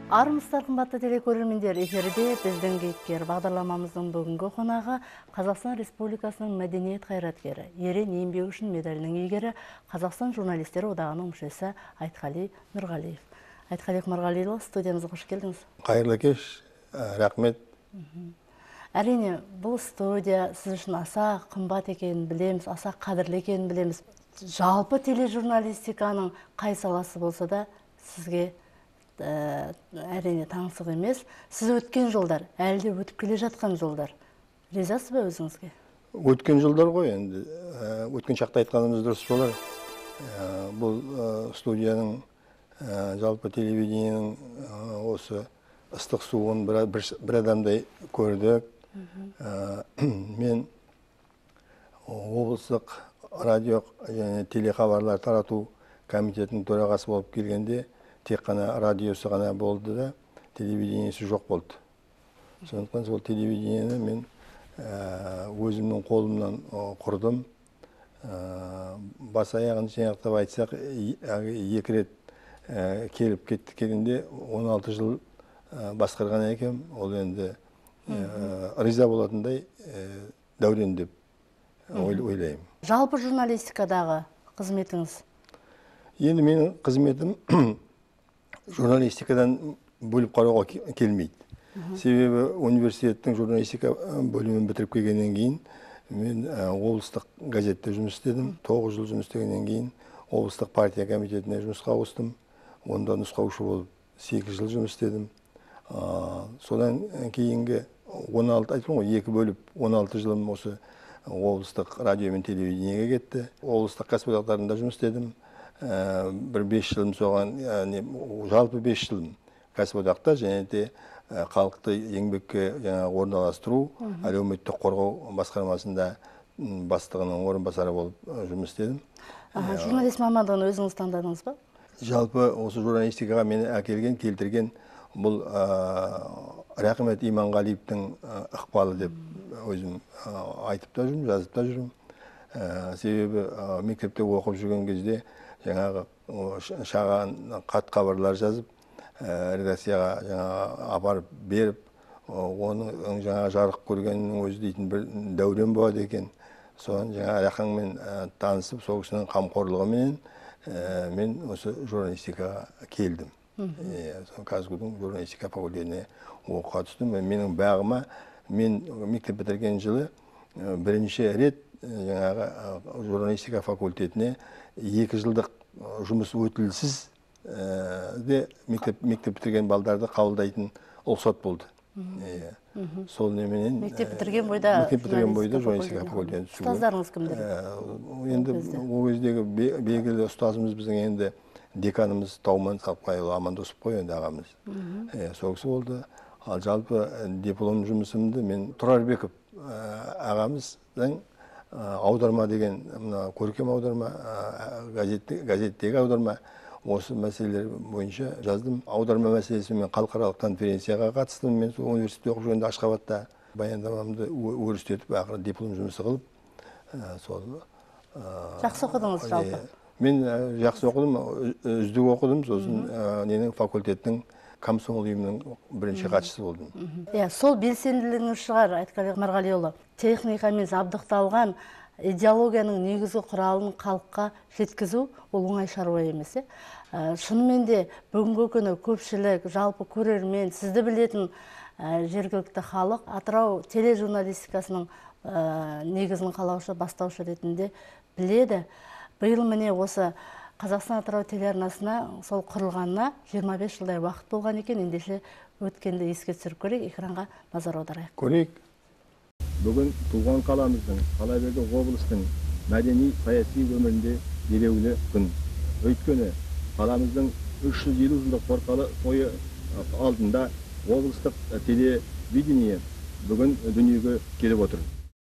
Армысыздар қымбатты телекөрермендер, эфирде біздің кейіпкер бағдарламамыздың бүгінгі қонағы Қазақстан Республикасының мәдениет қайраткері, ерен еңбегі үшін медалінің иегері, Қазақстан журналистері одағының мүшесі Айтқали Нұрғалиев. Айтқали Нұрғалиұлы, студиямызға қош келдіңіз. Қайырлы кеш, рахмет. Әрине, бұл студия сіз үшін аса қымбат екенін білеміз, аса қадірлі екенін білеміз. Жалпы тележурналистиканың қай саласы болса да сізге әрине таңсық емес. Сіз өткен жолдар, әлде өтіп келе жатқан жолдар. Ризасыз ба өзіңізге? Өткен жолдар ғой, енді өткен шақта айтқанымыз дұрыс болар. Бұл студияның, жалпы телевидениенің осы ыстық суын бір адамдай көрдік. Мен облыстық радио және телехабарлар тарату комитетінің төрағасы болып келгенде тек қана радиосы ғана болды да, телевидениесі жоқ болды. Сондықтан сол телевидениені мен өзімнің қолымнан құрдым. Бас аяғын жинақтап айтсақ, 2 рет келіп кетті келгенде 16 жыл басқарған екем. Ол енді риза болатындай дәурен деп ойлаймын. Жалпы журналистикадағы қызметіңіз? Енді менің қызметім журналистикадан бөліп қарауға келмейді. Себебі университеттің журналистика бөлімін бітіріп келгеннен кейін мен облыстық газетте жұмыс істедім. 9 жыл жұмыс істегеннен кейін облыстық партия комитетіне жұмысқа ауыстым. Онда нұсқаушы болып 8 жыл жұмыс істедім. Содан кейінгі 16, айтып ғой, 2 бөліп 16 жылым осы облыстық радио мен телевидениеге кетті. Облыстық кәсіподақтарында жұмыс істедім. Бір 5 жылым соған, жалпы 5 жылым кәсіподақта және де халықты еңбекке орналастыру, әлеуметтік қорғау басқармасында бастығының орынбасары болып жұмыс істедім. Журналист мамандығын өзіңіз таңдадыңыз ба? Жалпы осы журналистикаға мені келтірген бұл Рахмет Иманғалиевтің ықпалы деп өзім айтып та жүрмін, жазып та жүрмін. Себебі мектепте оқып жүрген кезде жаңағы шаған қат хабарлар жазып, редакцияға апарып беріп, оның жаңағы жарық көргеннің өзі дейтін бір дәурен болады екен. Соған жаңағы Рахаңмен танысып, сол кісінің қамқорлығымен мен осы журналистикаға келдім. Казгудың журналистика факультетіне оқуға түстім. Менің бағыма, мен мектеп бітірген жылы бірінші рет жаңағы журналистика факультетіне 2 жылдық жұмыс өтілсіз де мектеп бітірген балдарды қабылдайтын рұқсат болды. Сол неменен мектеп бітірген бойда журналистика факультетіне түсуге. Ұстаздарыңыз кімдер? Енді ол кездегі белгілі ұстазымыз біздің енді деканымыз Тауман Сапқайұлы Амандосов қой, енді ағамыз. Сол кісі болды. Ал жалпы диплом жұмысымды мен Тұрарбеков ағамыздың аударма деген, көркем аударма, газеттегі аударма, осы мәселелер бойынша жаздым. Аударма мәселесі мен халықаралық конференцияға қатыстым. Мен сол университетте оқып жүргенде Ашхабадта баяндамамды өрістетіп, ақыры диплом жұмысы қылып, сол. Жақсы оқыдыңыз жалпы? Мен жақсы оқыдым, үздік оқыдым, сосын ненің факультеттің комсомол ұйымының бірінші хатшысы болдым. Сол белсенділігіңіз шығар, Айтқали Нұрғалиұлы. Техникамен жабдықталған идеологияның негізгі құралын халыққа жеткізу ол оңай шаруа емес. Шынымен де бүгінгі күні көпшілік, жалпы көрермен, сізді білетін жергілікті халық Атырау тележурналистикасының негізін қалаушы, бастаушы ретінде біледі. Биыл міне осы Қазақстан Атырау телеарнасына сол құрылғанына 25 жылдай уақыт болған екен. Ендеше өткенді еске түсіріп көрейік, экранға назар аударайық. Көрейік. Бүгін туған қаламыздың, Қалаберді облыстың мәдени саяси өмірінде елеулі күн. Өйткені қаламыздың 350 жылдық торқалы тойы алдында облыстық телевидение бүгін дүниеге келіп отыр.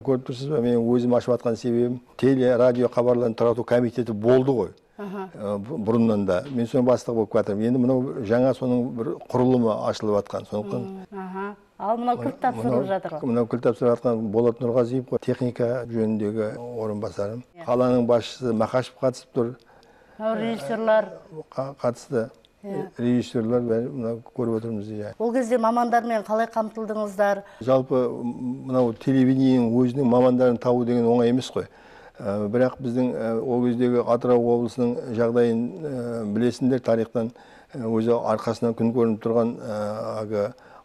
Көріп тұрсыз ба, мен өзім ашып атқан себебім теле радио хабарларын тарату комитеті болды ғой. Бұрыннан да. Мен соның бастығы болып қатырмын. Енді мынау жаңа соның бір құрылымы ашылып атқан. Сондықтан Ал мынау кілт тапсырылып жатыр ғой. Мынау кілт тапсырып жатқан Болат Нұрғазиев қой, техника жөніндегі орынбасарым. Қаланың басшысы Мақашев қатысып тұр. Режиссерлар қатысты. режиссерлар бәрі мына көріп отырмыз. Ол кезде мамандармен қалай қамтылдыңыздар? Жалпы мынау телевидениенің өзінің мамандарын табу деген оңай емес қой. Бірақ біздің ол кездегі Атырау облысының жағдайын білесіңдер, тарихтан өзі арқасынан күн көрініп тұрған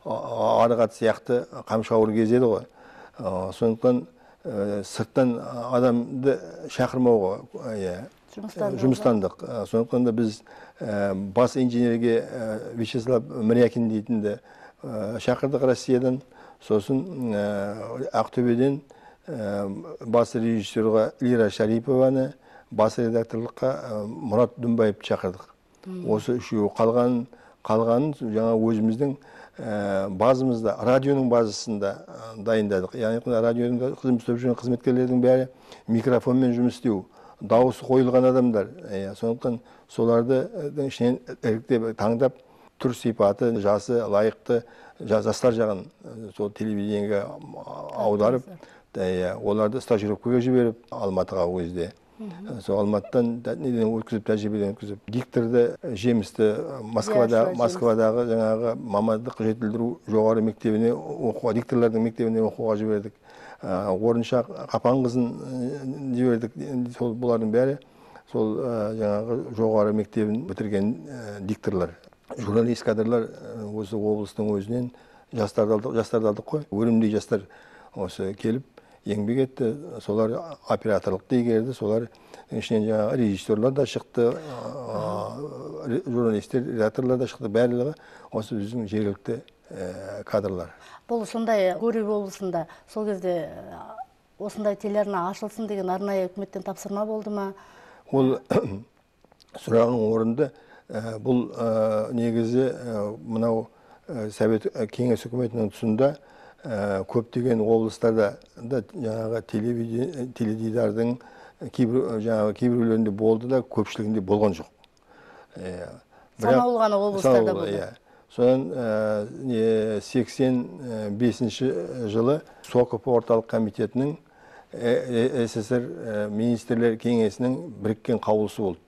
арығат сияқты қамшауыр кез еді ғой. Сондықтан сырттан адамды шақырмауға жұмыстандық. Сондықтан да біз бас инженерге Вячеслав Мрякин дейтінді шақырдық Россиядан. Сосын Ақтөбеден бас режиссерға Лира Шарипованы, бас редакторлыққа Мұрат Дүнбаевты шақырдық. Осы үшеуі қалғанын жаңа өзіміздің базымызда, радионың базасында дайындадық. Яғни радионың қызмет істеп жүрген қызметкерлердің бәрі микрофонмен жұмыс істеу, дауысы қойылған адамдар. Сондықтан соларды ішінен іріктеп, таңдап, түр сипаты, жасы лайықты жастар жағын сол телевидениеге аударып, оларды стажировкаға жіберіп, Алматыға өзде. Сол Алматыдан өткізіп, тәжірибеден өткізіп, дикторды жемісті Москвадағы жаңағы мамандық жетілдіру жоғары мектебіне оқуға, дикторлардың мектебіне оқуға жібердік. Орынша Қапанқызын жібердік. Сол бұлардың бәрі сол жаңағы жоғары мектебін бітірген дикторлар. Журналист кадрлар осы облыстың өзінен жастарды алдық қой. Өрімдей жастар осы келіп еңбек етті. Солар операторлықты игерді. Солар ішінен жаңағы режиссерлар да шықты, журналистер, редакторлар да шықты. Барлығы осы біздің жергілікті кадрлар. Бұл сондай Гурьев облысында сол кезде осындай телеарна ашылсын деген арнайы үкіметтен тапсырма болды ма? Ол сұрағың орынды. Бұл негізі мынау Совет кеңес үкіметінің тұсында көптеген облыстарда жаңағы теледидардың кейбіреулерінде болды да, көпшілігінде болған жоқ. Санаулы ғана облыстарда болды. Содан 85 жылы Соков орталық комитетінің СССР министрлер кеңесінің біріккен қаулысы болды.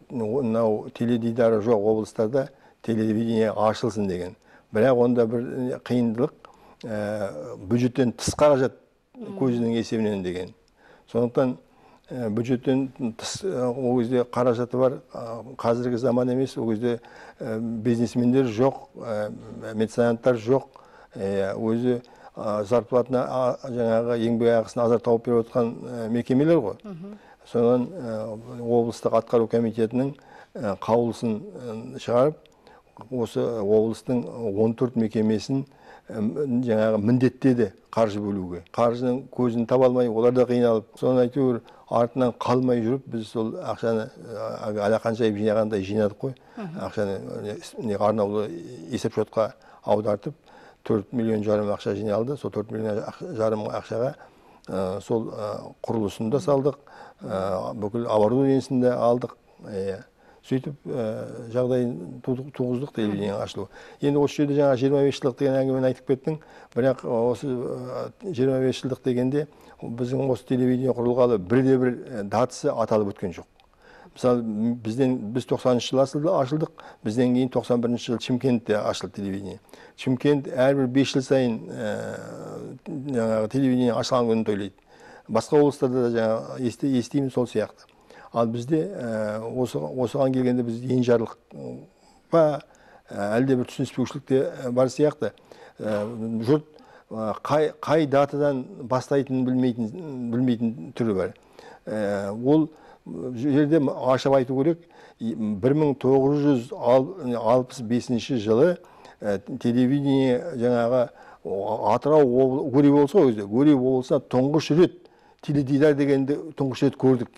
Мынау теледидары жоқ облыстарда телевидение ашылсын деген. Бірақ онда бір қиындылық, бюджеттен тыс қаражат көзінің есебінен деген. Сондықтан бюджеттен тыс ол кезде қаражаты бар, қазіргі заман емес, ол кезде бизнесмендер жоқ, меценаттар жоқ, өзі зарплатына жаңағы еңбек ақысын азар тауып беріп отқан мекемелер ғой. Содан облыстық атқару комитетінің қаулысын шығарып, осы облыстың 14 мекемесін жаңағы міндеттеді қаржы бөлуге. Қаржының көзін таба алмай, олар да қиналып, соны әйтеуір артынан қалмай жүріп, біз сол ақшаны алақанша жинағандай жинадық қой. Ақшаны арнаулы есепшотқа аудартып, 4,5 миллион ақша жиналды. Сол 4,5 миллион ақшаға сол құрылысын да салдық, бүкіл оборудениесін де алдық. Сөйтіп жағдайын туғыздық телевидениенің ашылуы. Енді осы жерде жаңа 25 жылдық деген әңгімені айтып кеттің. Бірақ осы 25 жылдық дегенде біздің осы телевидение құрылғалы бірде-бір датасы аталып өткен жоқ. Мысалы, біз 90 жыл ашылдық, бізден кейін 91 жыл Шымкентте ашылды телевидение. Шымкент әрбір 5 жыл сайын телевидение ашылған күнін тойлайды. Басқа облыстарда да жаңа естиміз сол сияқты. Ал бізде осыған келгенде біз енжарлық па, әлде бір түсініспеушілік те бар сияқты. Жұрт қай датадан бастайтынын білмейтін түрі бар. Ол жерде ашып айту керек, 1965 жылы телевидение жаңағы Атырау Гурьев болса ғой, Гурьев болса тұңғыш рет теледидар дегенді тұңғыш рет көрдік.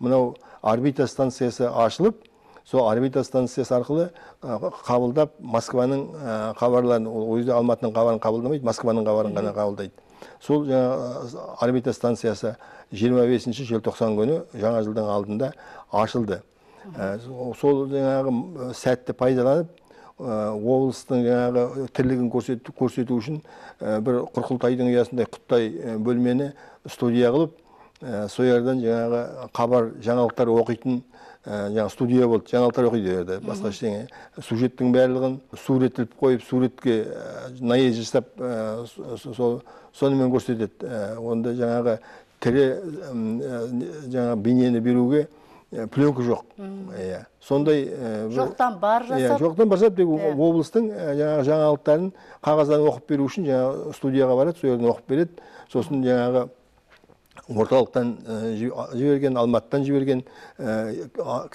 Мынау орбита станциясы ашылып, сол орбита станциясы арқылы қабылдап Москваның хабарларын, ол кезде Алматының хабарын қабылдамайды, Москваның хабарын ғана қабылдайды. Сол орбита станциясы 25 желтоқсан күні жаңа жылдың алдында ашылды. Сол жаңағы сәтті пайдаланып, облыстың жаңағы тірлігін көрсету үшін бір Құрқылтайдың ұясындай құттай бөлмені студия қылып, соярдан жаңағы хабар жаңалықтар оқитын жаңа студия болды, жаңалықтар оқиды, басқа ештеңе. Сюжеттің барлығын суреттіліп қойып, суретке наез жасап, сонымен көрсетеді. Онда жаңағы тірі жаңа бейнені беруге пленка жоқ. Сондай жоқтан бар жасап. Жоқтан бар жасап, облыстың жаңалықтарын қағаздан оқып беру үшін жаңа студияға барады, сол жерден оқып береді. Сосын жаңағы орталықтан жіберген, Алматыдан жіберген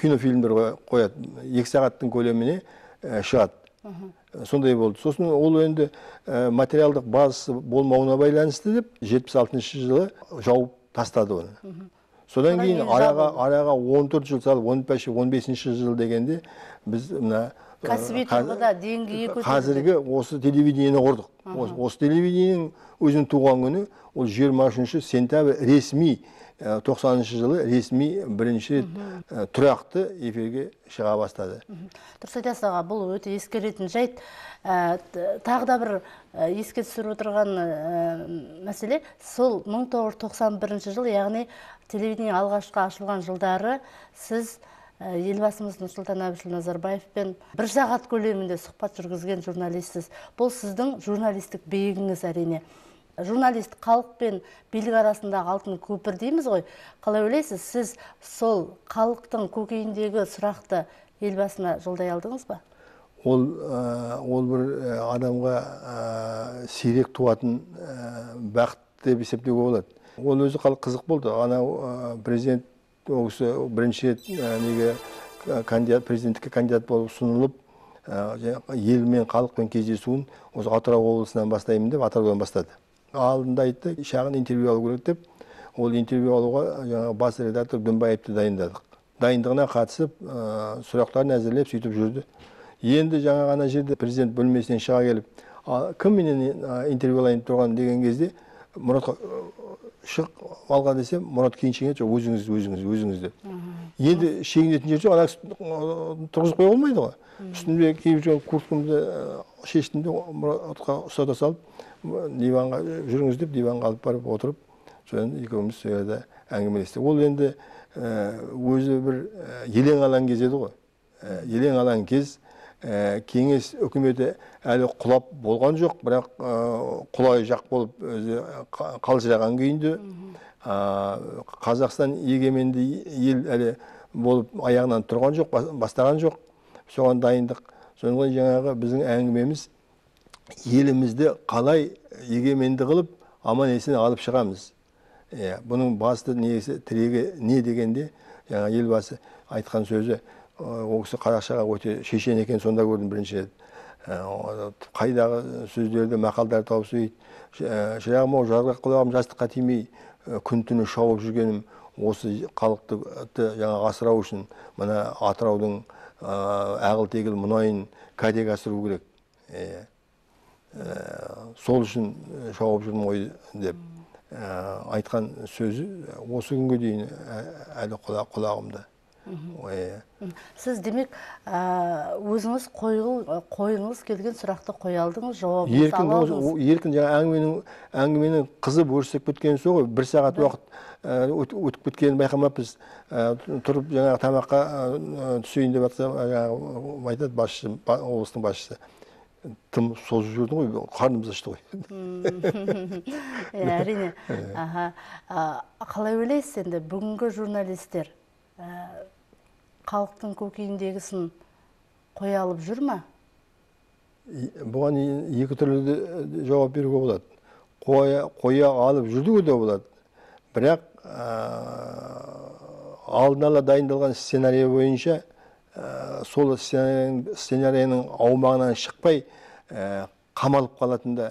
кинофильмдер қояды. 2 сағаттың көлеміне шығады. Сондай болды. Сосын ол енді материалдық базасы болмауына байланысты деп 76 жылы жауып тастады оны. Содан кейін араға 14 жыл салып, 15 жыл дегенде біз мына кәсіби тұрғыда деңгейі көтерілді. Қазіргі осы телевидениені құрдық. Осы телевидениенің өзінің туған күні ол 23 сентябрь ресми 90 жылы ресми бірінші тұрақты эфирге шыға бастады. Дұрыс айтасыз аға, бұл өте ескеретін жайт. Тағы да бір еске түсіріп отырған мәселе, сол 1991 жыл, яғни телевидение алғашқы ашылған жылдары сіз елбасымыз Нұрсұлтан Әбішұлы Назарбаевпен 1 сағат көлемінде сұхбат жүргізген журналистсіз. Бұл сіздің журналистік биігіңіз әрине. Журналист халық пен билік арасындағы алтын көпір дейміз ғой. Қалай ойлайсыз, сіз сол халықтың көкейіндегі сұрақты елбасына жолдай алдыңыз ба? Ол бір адамға сирек туатын бақыт деп есептеуге болады. Ол өзі қызық болды. Анау президент осы бірінші президенттікке кандидат болып ұсынылып, ел мен халықпен кездесуін осы Атырау облысынан бастаймын деп Атыраудан бастады. Алдында айтты, шағын интервью алу керек деп, ол интервью алуға бас редактор Дүнбаевты дайындадық. Дайындығына қатысып, сұрақтарын әзірлеп, сөйтіп жүрді. Енді жаңа ғана жерде президент бөлмесінен шыға келіп, кім менен интервью алайын тұрған деген кезде, Мұратқа шық алға десем, Мұрат кейін шегінеді, өзіңіз деп. Енді шегінетін жер жоқ, тұрғызып қоя болмайды ғой. Үстінде кейбір курткамды шештім де Мұратқа ұстата салып, диванға жүріңіз деп, диванға алып барып отырып, содан екеуміз сөйледі, әңгімелесті. Ол енді өзі бір елең алаң кез еді ғой. Елең алаң кез, кеңес үкіметі әлі құлап болған жоқ, бірақ құлай жақ болып қалжыраған күйінде. Қазақстан егеменді ел әлі болып аяғынан тұрған жоқ, бастаған жоқ. Соған дайындық. Соңғы жаңағы біздің әңгімеміз елімізді қалай егеменді қылып, аман есен алып шығамыз. Бұның басты тірегі не дегенде, жаңа елбасы айтқан сөзі, ол кісі қазақшаға өте шешен екен, сонда көрдім бірінші рет. Қайдағы сөздерді, мақалдар тауып сөйт. Шырағым, жарғақ құлағым жастыққа тимей, күн түні шауып жүргенім, осы халықты жаңа асырау үшін, мына Атыраудың ағыл-тегіл мұнайын кәдеге асыру керек. Сол үшін шауып жүрмін ғой деп айтқан сөзі осы күнге дейін әлі құлағымда. Сіз демек өзіңіз қойыңыз келген сұрақты қоя алдыңыз, жауабыңызды ала алдыңыз. Еркін әңгіменің қызып өрсек кеткен соң ғой, 1 сағат уақыт өтіп кеткенін байқамаппыз. Тұрып жаңағы тамаққа түсейін деп жатса, айтады басшы, облыстың басшысы. Тым созып жүрдің ғой, қарнымыз ашты ғой. Әрине. Қалай ойлайсыз енді, бүгінгі журналистер халықтың көкейіндегісін қоя алып жүр ма? Бұған екі түрлі жауап беруге болады. Қоя алып жүрді де болады. Бірақ алдын ала дайындалған сценарий бойынша сол сценарийінің аумағынан шықпай қамалып қалатында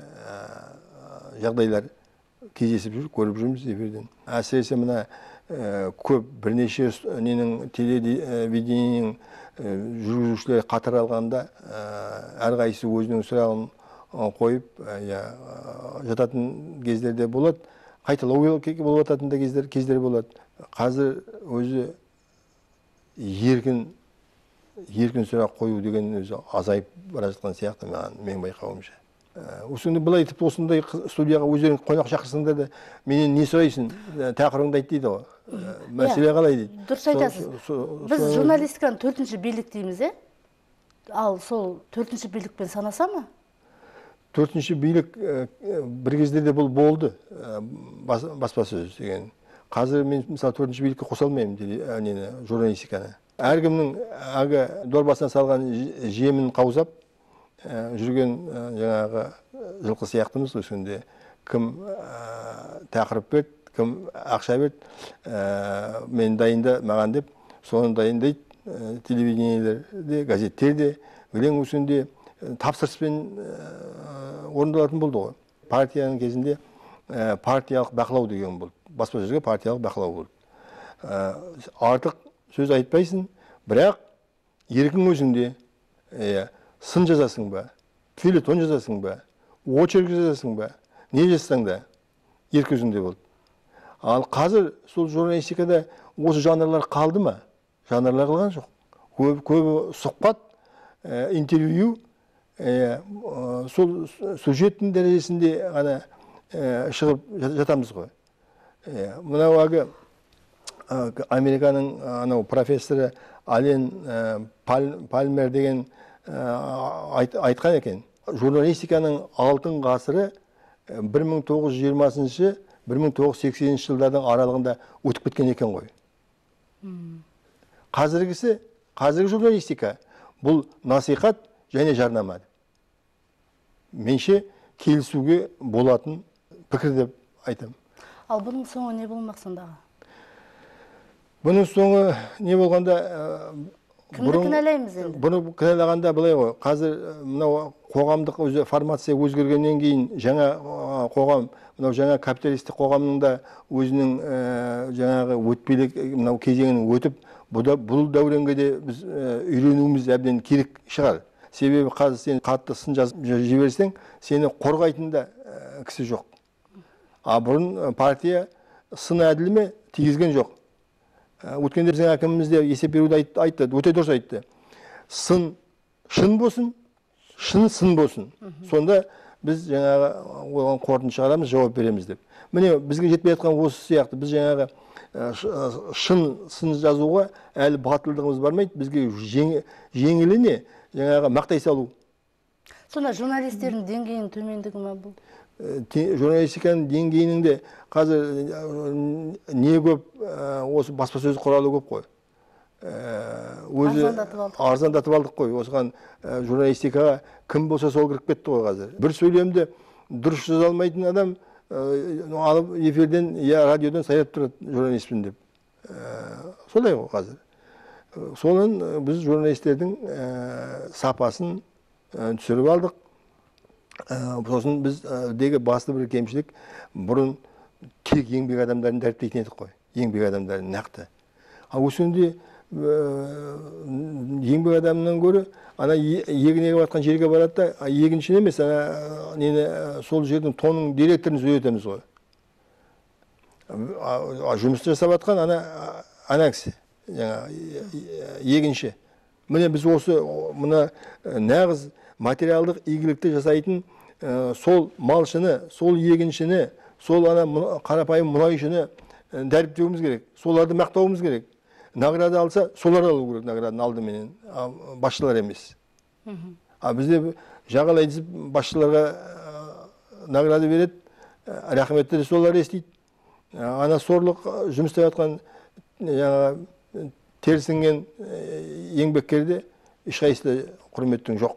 жағдайлар кездесіп жүр, көріп жүрміз эфирден. Әсіресе мына көп бірнеше телевидениенің жүргізушілері қатар алғанда әрқайсысы өзінің сұрағын қойып жататын кездерде болады. Қайталау болып жататын да кездер болады. Қазір өзі еркін сұрақ қою деген өзі азайып бара жатқан сияқты, мен байқауымша. Осында былай тіпті осындай студияға өздерің қонақ шақырсаңдар да менен не сұрайсың, тақырыбыңды айт дейді ғой. Мәселе қалай дейді. Дұрыс айтасыз. Біз журналистиканы төртінші билік дейміз, ал сол төртінші билікпен санаса ма? Төртінші билік бір кездерде бұл болды, баспасөз деген. Қазір мен мысалы төртінші билікке қоса алмаймын журналистиканы. Әркімнің әлгі дорбасына салған жемін қаузап жүрген жаңағы жылқы сияқтымыз. Осында кім тақырып берді, кім ақша берді, мен дайында маған деп, соны дайындайды телевидениелерде, газеттерде, өлең осында тапсырыспен орындалатын болды ғой. Партияның кезінде партиялық бақылау деген болды. Баспасөзге партиялық бақылау болды. Артық сөз айтпайсың, бірақ еркің өзіңде. Сын жазасың ба, фельетон жазасың ба, очерк жазасың ба, не жазсаң да еркі өзіңде болды. Ал қазір сол журналистикада осы жанрлар қалды ма? Жанрлар қалған жоқ. Көбі сұхбат, интервью, сол сюжеттің дәрежесінде ғана шығып жатамыз ғой. Мынау әлгі Американың профессоры Ален Пальмер деген айтқан екен. Журналистиканың алтын ғасыры 1920-1980 жылдардың аралығында өтіп кеткен екен ғой. Қазіргі журналистика бұл насихат және жарнама. Менше келісуге болатын пікір деп айтам. Ал бұның соңы не болмақ сондағы? Бұның соңы не болғанда кімді кінәлаймыз енді? Бұны кінәлағанда былай ғой. Қазір мынау қоғамдық формация өзгергеннен кейін жаңа қоғам, мынау жаңа капиталистік қоғамның да өзінің жаңағы өтпелік мынау кезеңін өтіп, бұл дәуренге де біз үйренуіміз әбден керек шығар. Себебі қазір сен қатты сын жазып жіберсең, сені қорғайтын да кісі жоқ. А бұрын партия сын әділ ме тигізген жоқ. Өткенде біздің әкіміміз де есеп беруді айтты, өте дұрыс айтты. Сын шын болсын, шын сын болсын. Сонда біз жаңағы оған қорытынды шығарамыз, жауап береміз деп. Міне бізге жетпей жатқан осы сияқты. Біз жаңағы шын сын жазуға әлі батылдығымыз бармайды. Бізге жеңіліне жаңағы мақтай салу. Сонда журналистердің деңгейінің төмендігі ме бұл? Журналистиканың деңгейінің де қазір не көп, осы баспасөз құралы көп қой. Арзандатып алдық қой. Осыған журналистикаға кім болса сол кіріп кетті ғой қазір. Bir сөйлемді дұрыс жаза алмайтын адам алып эфирден я радиодан сайрап тұрады журналистпін деп. Солай ғой қазір. Соның біз журналистердің сапасын түсіріп алдық. Сосын біздегі басты бір кемшілік, бұрын тек еңбек адамдарын дәріптейтін едік қой. Еңбек адамдарын нақты. Осында еңбек адамынан көрі, ана егін егіп атқан жерге барады да, егінші емес, сол жердің тонның директорын сөйлетеміз ғой. Жұмысты жасап атқан ана кісі, егінші. Міне біз осы нағыз материалдық игілікті жасайтын сол малшыны, сол егіншіні, сол қарапайым мұнайшыны дәріптеуіміз керек. Соларды мақтауымыз керек. Награда алса, солар алу керек награданы алдыменен, басшылар емес. Бізде жағалай десіп басшыларға награда береді, рахметті солар естейді. Ана сорлық жұмыстап атқан терісінген еңбеккерде ешқайсысы құрметтің жоқ.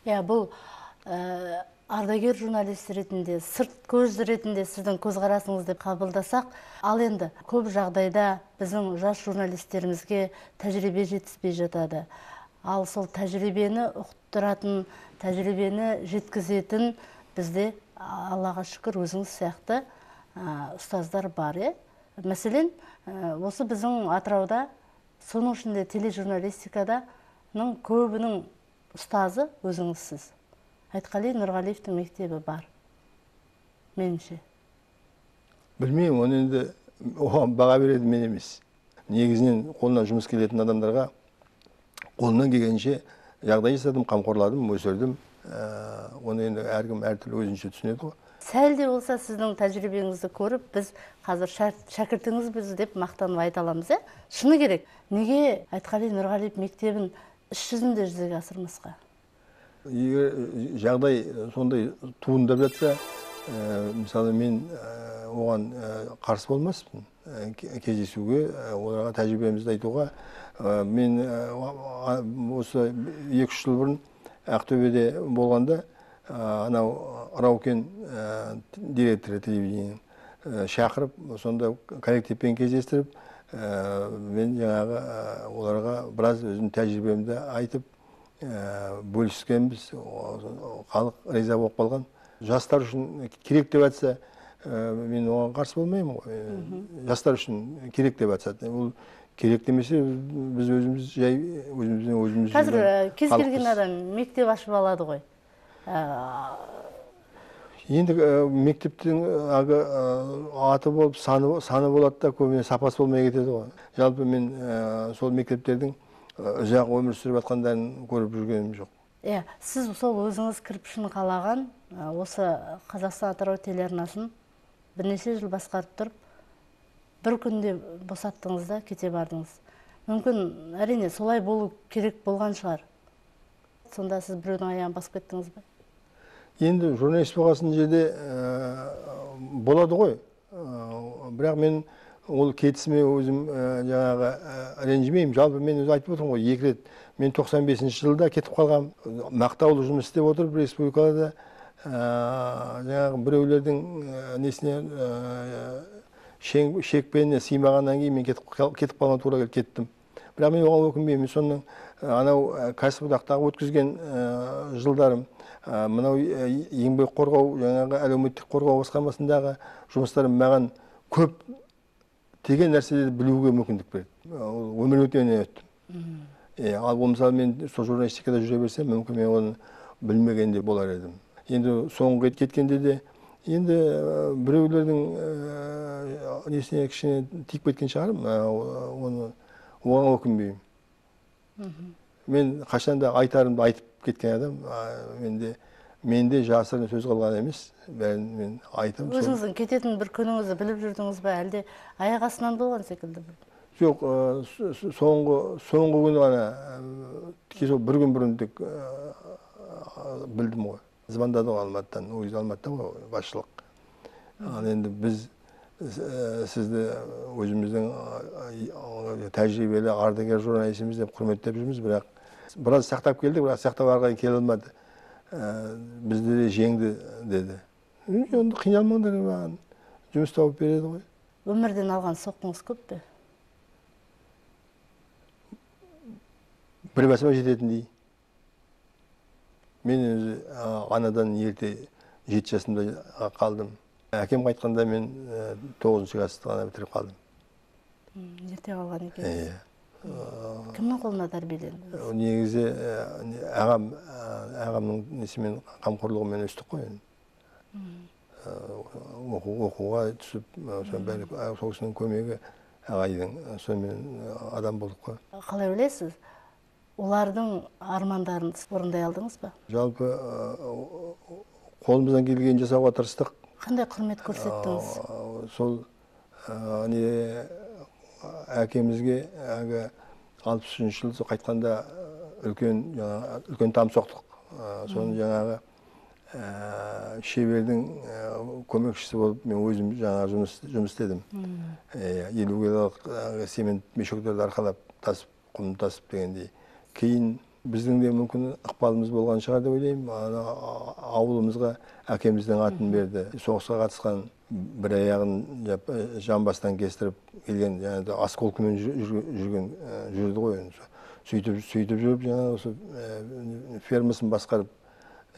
Бұл ардагер журналист ретінде, сырт көз ретінде сіздің көзқарасыңыз деп қабылдасақ, ал енді көп жағдайда біздің жас журналистерімізге тәжірибе жетіспей жатады. Ал сол тәжірибені ұқтыратын, тәжірибені жеткізетін бізде, Аллаға шүкір, өзіңіз сияқты ұстаздар бар. Мәселен, осы біздің Атырауда, соның ішінде тележурналистикаданың көбінің ұстазы өзіңізсіз. Айтқали Нұрғалиевтің мектебі бар, меніңше. Білмеймін, оны енді оған баға береді мен емес. Негізінен қолынан жұмыс келетін адамдарға қолынан келгенше жағдай жасадым, қамқорладым, өсірдім. оны енді әркім әртүрлі өзінше түсінеді ғой. Сәл де болса сіздің тәжірибеңізді көріп, біз қазір шәкіртіңізбіз деп мақтанып айта аламыз, Шыны керек. Неге Айтқали Нұрғалиев мектебін іс жүзінде жүзеге асырмасқа? Егер жағдай сондай туындап жатса, мысалы мен оған қарсы болмаспын. Кездесуге, оларға тәжірибемізді айтуға. Мен осы 2-3 жыл бұрын Ақтөбеде болғанда, анау Раукен директоры телевидениенің шақырып, сонда коллективпен кездестіріп, мен жаңағы оларға біраз өзім тәжірибемді айтып, бөліскенбіз. Халық риза болып қалған. Жастар үшін керек деп жатса, мен оған қарсы болмаймын ғой. Жастар үшін керек деп жатса, ол керек демесе, біз өзіміз жай өзіміз. Қазір кез келген адам мектеп ашып алады ғой. Енді мектептің аты болып, саны болады да, көбіне сапасы болмай кетеді ғой. Жалпы мен сол мектептердің ұзақ өмір сүріп жатқандарын көріп жүргенім жоқ. Сіз сол өзіңіз кірпішін қалаған, осы Қазақстан атырау телеарнасын бірнеше жыл басқарып тұрып, бір күнде босаттыңыз да кете бардыңыз. Мүмкін, әрине, солай болу керек болған шығар. Сонда сіз біреудің аяғын басып кеттіңіз бе? Енді журналист болған жерде болады ғой. Бірақ мен ол кетісіме өзім жаңағы ренжімеймін. Жалпы мен өзі айтып отырмын ғой, 2 рет. Мен 95-ші жылда кетіп қалғам. Мақтаулы жұмыс істеп отырып республикада жаңағы біреулердің несіне шекпеніне сыймағаннан кейін мен кетіп қалған тура кеттім. Бірақ мен оған өкінбеймін. Соның анау кәсіподақтағы өткізген жылдарым, мынау еңбек қорғау, жаңағы әлеуметтік қорғау басқармасындағы жұмыстарым маған көп деген нәрселерді білуге мүмкіндік берді. Өмір өтуіне өттім. Ал мысалы мен сол журналистикада жүре берсем, мүмкін мен оны білмеген де болар едім. Енді соңғы кеткенде де, енді біреулердің несіне кішкене тиіп кеткен шығарым, оған өкінбеймін. Мен қашанда айтарымды айтып кеткен адам, менде жасырын сөз қалған емес, бәрін мен айтым. Өзіңіздің кететін бір күніңізді біліп жүрдіңіз бе, әлде аяқ астынан болған секілді? Жоқ, соңғы күні ғана, бір күн бұрын білдім ғой. Звондады ғой Алматыдан, өзі Алматыда ғой басшылық. Енді біз сізді өзіміздің тәжірибелі ардагер журналистіміз деп құрметтеп жүрміз, бірақ біраз сақтап келдік, бірақ сақтап арқайын келе алмады. Бізді де жеңді деді. Онда қиналмаңдар, маған жұмыс тауып береді ғой. Өмірден алған соққыңыз көп пе? Бір басыма жететіндей. Мен өзі анадан ерте 7 жасымда қалдым. Әкем қайтқанда мен 9-шы класты ғана бітіріп қалдым. Ерте қалған екенсіз. Кімнің қолына тәрбиелендіңіз? Негізі ағамның несімен, қамқорлығымен өстік қой. Оқуға түсіп, сол кісінің көмегі ағайдың, сонымен адам болдық қой. Қалай ойлайсыз? Олардың армандарын орындай алдыңыз ба? Жалпы қолымыздан келген жасауға тырыстық. Қандай құрмет көрсеттіңіз? Сол әкемізге 63-ші жылы қайтқанда үлкен там соқтық. Соны жаңағы шебердің көмекшісі болып мен өзім жаңағы жұмыс істедім. 50 килолық цемент мешоктерді арқалап тасып, құмды тасып дегендей. Кейін біздің де мүмкін ықпалымыз болған шығар деп ойлаймын. Ауылымызға әкеміздің атын берді. Соғысқа қатысқан, бір аяғын жамбастан кестіріп келген, осколкымен жүрді ғой. Сөйтіп жүріп, осы фермасын басқарып,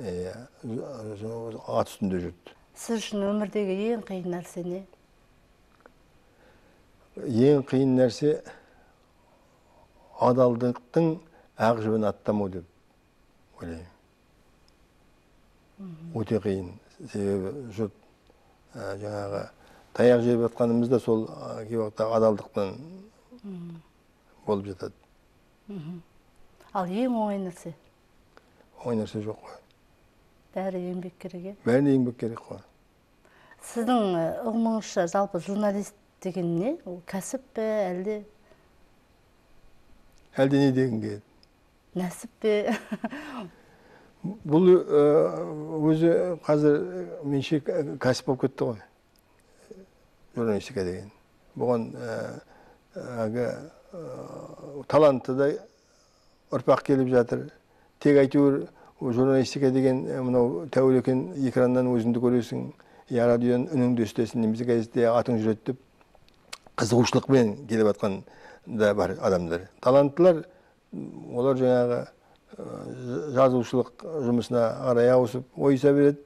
ат үстінде жүрді. Сіз үшін өмірдегі ең қиын нәрсе не? Ең қиын нәрсе адалдықтың ақ жібін аттамау деп ойлаймын. Өте қиын. Себебі жұрт жаңағы таяқ жеп жатқанымызда сол адалдықтан болып жатады. Ал ең оңай нәрсе? Оңай нәрсе жоқ қой. бәрі еңбек керек, е? Бәріне еңбек керек қой. Сіздің ұғымыңызша жалпы журналист деген не? Ол кәсіп пе, әлде Не деген келеді? нәсіп пе? Бұл өзі қазір менше кәсіп болып кетті ғой, журналистика деген. Бұған талантты да ұрпақ келіп жатыр. Тек әйтеуір журналистика деген мынау тәуелекен экраннан өзіңді көресің, я радиодан үніңді естесің, немесе газетте атың жүреді деп қызығушылықпен келіп жатқан да бар адамдар. Таланттылар, олар жаңағы жазушылық жұмысына қарай ауысып, ойыса береді.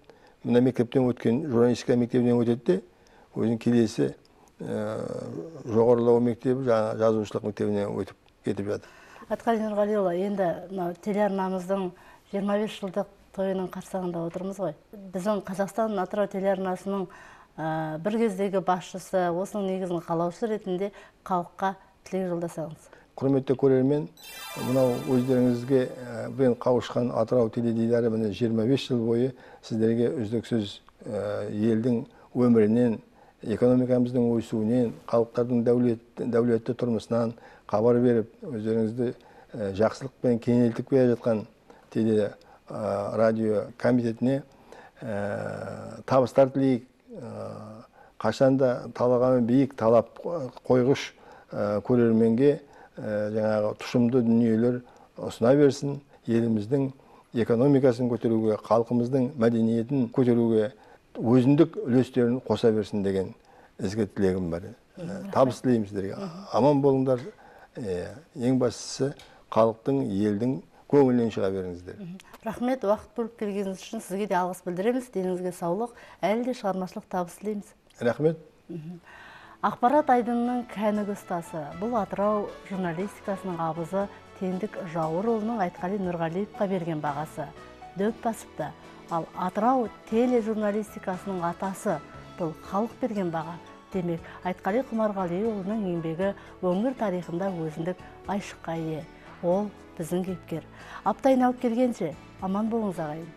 Мына мектептен өткен, журналистика мектебінен өтеді де, өзінің келесі жоғарылау мектебі, жаңағы жазушылық мектебіне өтіп кетіп жатыр. Айтқали Нұрғалиұлы, енді телеарнамыздың 25 жылдық тойының қарсаңында отырмыз ғой. Біздің Қазақстан Атырау телеарнасының бір кездегі басшысы, осының негізін қалаушы ретінде халыққа тілек жолдасаңыз. Құрметті көрермен, мынау өздеріңізге бен қауышқан Атырау теледидары 25 жыл бойы сіздерге үздіксіз елдің өмірінен, экономикамыздың өсуінен, халықтардың дәулетті тұрмысынан хабар беріп, өздеріңізді жақсылықпен кеңейтіп келе жатқан теле радио комитетіне табыстар тілейік. Қашанда талағаны биік талап қойғыш көрерменге жаңағы тұшымды дүниелер ұсына берсін, еліміздің экономикасын көтеруге, халқымыздың мәдениетін көтеруге өзіндік үлестерін қоса берсін деген ізгі тілегім бар. Табыс тілеймін сіздерге. Аман болыңдар. Ең бастысы халықтың, елдің көңілінен шыға беріңіздер. Рахмет, уақыт бөліп келгеніңіз үшін сізге де алғыс білдіреміз. Деніңізге саулық, әлі де шығармашылық табыс тілейміз. Рахмет. Ақпарат айдынының кәнігі ұстасы, бұл Атырау журналистикасының абызы Тендік Жауырұлының Айтқали Нұрғалиевқа берген бағасы дөп басыпты. Ал Атырау тележурналистикасының атасы, бұл халық берген баға. Демек, Айтқали Құмарғалиұлының еңбегі өңір тарихында өзіндік айшыққа ие. Ол біздің кейіпкер. Апта айналып келгенше аман болыңыз ағайын.